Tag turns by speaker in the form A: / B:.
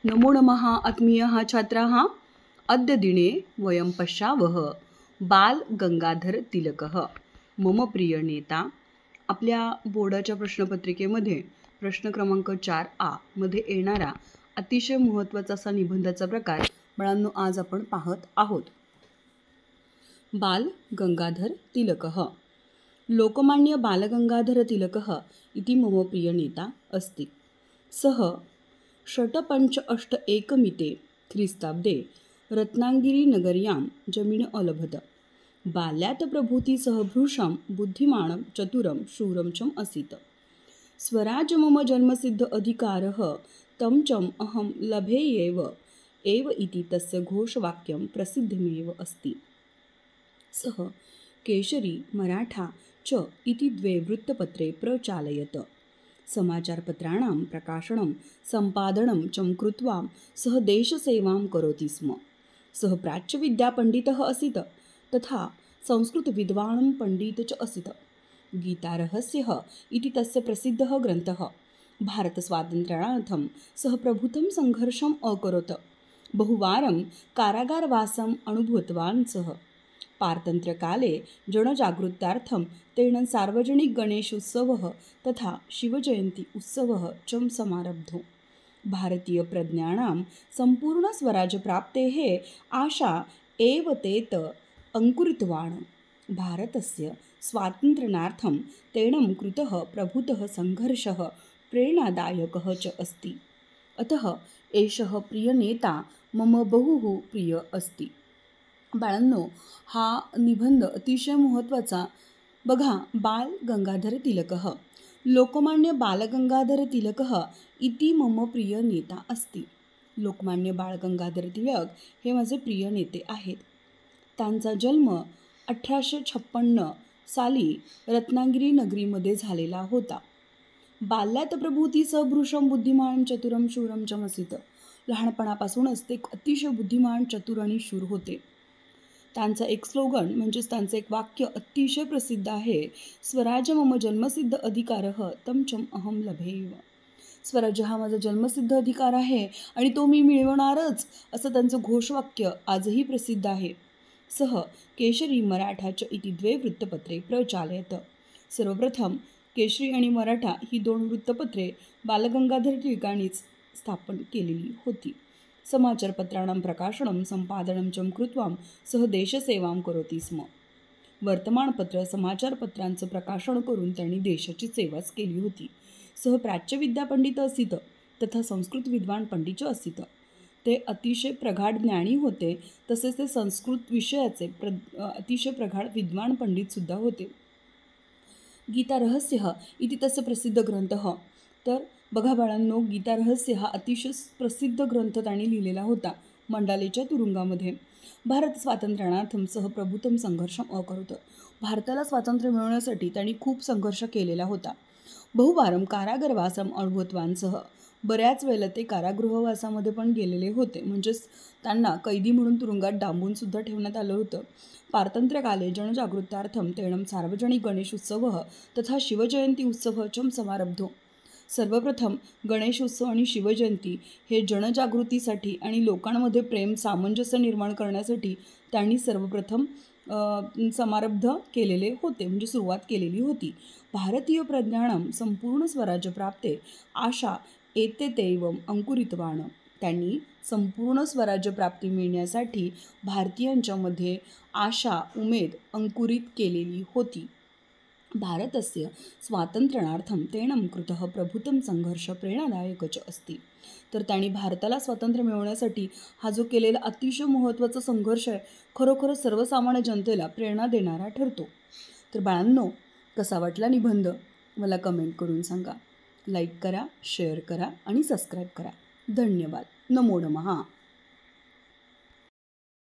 A: नमो नमः आत्मीयः छात्राः। अद्य दिने वयं पश्यावः बाल गंगाधर तिलकः मम प्रिय नेता। आपल्या बोर्डाच्या प्रश्नपत्रिकेमध्ये प्रश्न क्रमांक 4A मध्ये येणारा अतिशय महत्त्वाचा असा निबंधाचा प्रकार बाळांनो आज आपण पाहत आहोत। बाल गंगाधर तिलकः लोकमान्य बालगंगाधर तिलकः इति मम प्रिय नेता अस्ति। सः षट् अष्ट एकमिते ख्रीस्ताब्दे रत्नागिरीनगर्यां जमीन अलभत। बाल्यात् प्रभूति सः भृशं बुद्धिमानं चतुरं शूरं चम असीत्। स्वराज मम जन्मसिद्ध अधिकारः तं चम अहं लभेयेव एव इति तस्य घोषवाक्यं प्रसिद्धमेव अस्ति। सः केसरी मराठा च इति द्वे वृत्तपत्रे प्रचालयत। समाचारपत्राणां प्रकाशनं सम्पादनं च कृत्वा सः देशसेवां करोति स्म। सः प्राच्यविद्यापण्डितः असीत् तथा संस्कृतविद्वान् पण्डितः च असीत्। गीतारहस्यः इति तस्य प्रसिद्धः ग्रन्थः। भारतस्वातन्त्र्यार्थं सः प्रभुतं सङ्घर्षम् अकरोत्। बहुवारं कारागारवासम् अनुभूतवान् सः। पारतन्त्र्यकाले जनजागृत्यार्थं तेन सार्वजनिक गणेशोत्सवः तथा शिवजयन्ती उत्सवः च समारब्धो। भारतीयप्रज्ञानां सम्पूर्णस्वराज्यप्राप्तेः आशा एव तेत अङ्कुरितवान्। भारतस्य स्वातन्त्र्यार्थं तेन कृतः प्रभुतः सङ्घर्षः प्रेरणादायकः च अस्ति। अतः एषः प्रियनेता मम बहु प्रिय अस्ति। बाळांनो, हा निबंध अतिशय महत्त्वाचा बघा। बाल गंगाधर तिलकः लोकमान्य बालगंगाधर तिलकः इति मम प्रिय नेता अस्ति। लोकमान्य बाळ गंगाधर तिलक हे माझे प्रिय नेते आहेत। त्यांचा जन्म 1856 साली रत्नागिरी नगरीमध्ये झालेला होता। बाल्यात प्रभूती सभृशं बुद्धिमान चतुरं शूरं च असीत्। लहानपणापासूनच ते अतिशय बुद्धिमान चतुर आणि शूर होते। त्यांचं एक स्लोगन म्हणजेच त्यांचं एक वाक्य अतिशय प्रसिद्ध आहे, स्वराज्य मम जन्मसिद्ध अधिकारः तं चम अहं लभेव। स्वराज्य हा माझा जन्मसिद्ध अधिकार आहे आणि तो मी मिळवणारच, असं त्यांचं घोषवाक्य आजही प्रसिद्ध आहे। सह केसरी मराठा च इति द्वे वृत्तपत्रे प्रचालयत। सर्वप्रथम केसरी आणि मराठा ही दोन वृत्तपत्रे बालगंगाधर टिळकांनीच स्थापन केलेली होती। समाचारपत्राणां प्रकाशनं सम्पादनं च कृत्वा सः देशसेवां करोति स्म। वर्तमानपत्र समाचारपत्रांचं प्रकाशन करून त्यांनी देशाची सेवाच केली होती। सः प्राच्यविद्यापंडित असीत तथा संस्कृत विद्वान पंडित असीत। ते अतिशय प्रगाढ ज्ञानी होते, तसेच ते संस्कृत विषयाचे अतिशय प्रगाढ विद्वान पंडितसुद्धा होते। गीतारहस्यः इति तस्य प्रसिद्ध ग्रंथः। तर बघा बाळांनो, गीतारहस्य हा अतिशय प्रसिद्ध ग्रंथ त्यांनी लिहिलेला होता मंडालेच्या तुरुंगामध्ये। भारत स्वातंत्र्यार्थं सह प्रभुतं संघर्षम अकरोत्। भारताला स्वातंत्र्य मिळवण्यासाठी त्यांनी खूप संघर्ष केलेला होता। बहुवारं कारागरवासम अनुभूतवान् सह बऱ्याच वेळेला ते कारागृहवासामध्ये पण गेलेले होते, म्हणजेच त्यांना कैदी म्हणून तुरुंगात डांबून सुद्धा ठेवण्यात आलं होतं। पारतंत्र्यकाले जनजागृत्यार्थं तेन सार्वजनिक गणेशोत्सवः तथा शिवजयंती उत्सवः च समारब्धो। सर्वप्रथम गणेशोत्सव आणि शिवजयंती हे जनजागृतीसाठी आणि लोकांमध्ये प्रेम सामंजस्य निर्माण करण्यासाठी त्यांनी सर्वप्रथम समारब्ध केलेले होते, म्हणजे सुरुवात केलेली होती। भारतीय प्रज्ञानं संपूर्ण स्वराज्यप्राप्ते आशा एतेतैवं अंकुरितवान्। त्यांनी संपूर्ण स्वराज्यप्राप्ती मिळण्यासाठी भारतीयांच्यामध्ये आशा उमेद अंकुरित केलेली होती। भारतस्य स्वातंत्र्यार्थं तेन कृतः प्रभुतं संघर्ष प्रेरणादायकच अस्ति। तर त्यांनी भारताला स्वातंत्र्य मिळवण्यासाठी हा जो केलेला अतिशय महत्त्वाचा संघर्ष आहे, खरोखर सर्वसामान्य जनतेला प्रेरणा देणारा ठरतो। तर बाळांनो, कसा वाटला निबंध मला कमेंट करून सांगा। लाईक करा, शेअर करा आणि सबस्क्राईब करा। धन्यवाद। नमो नमः।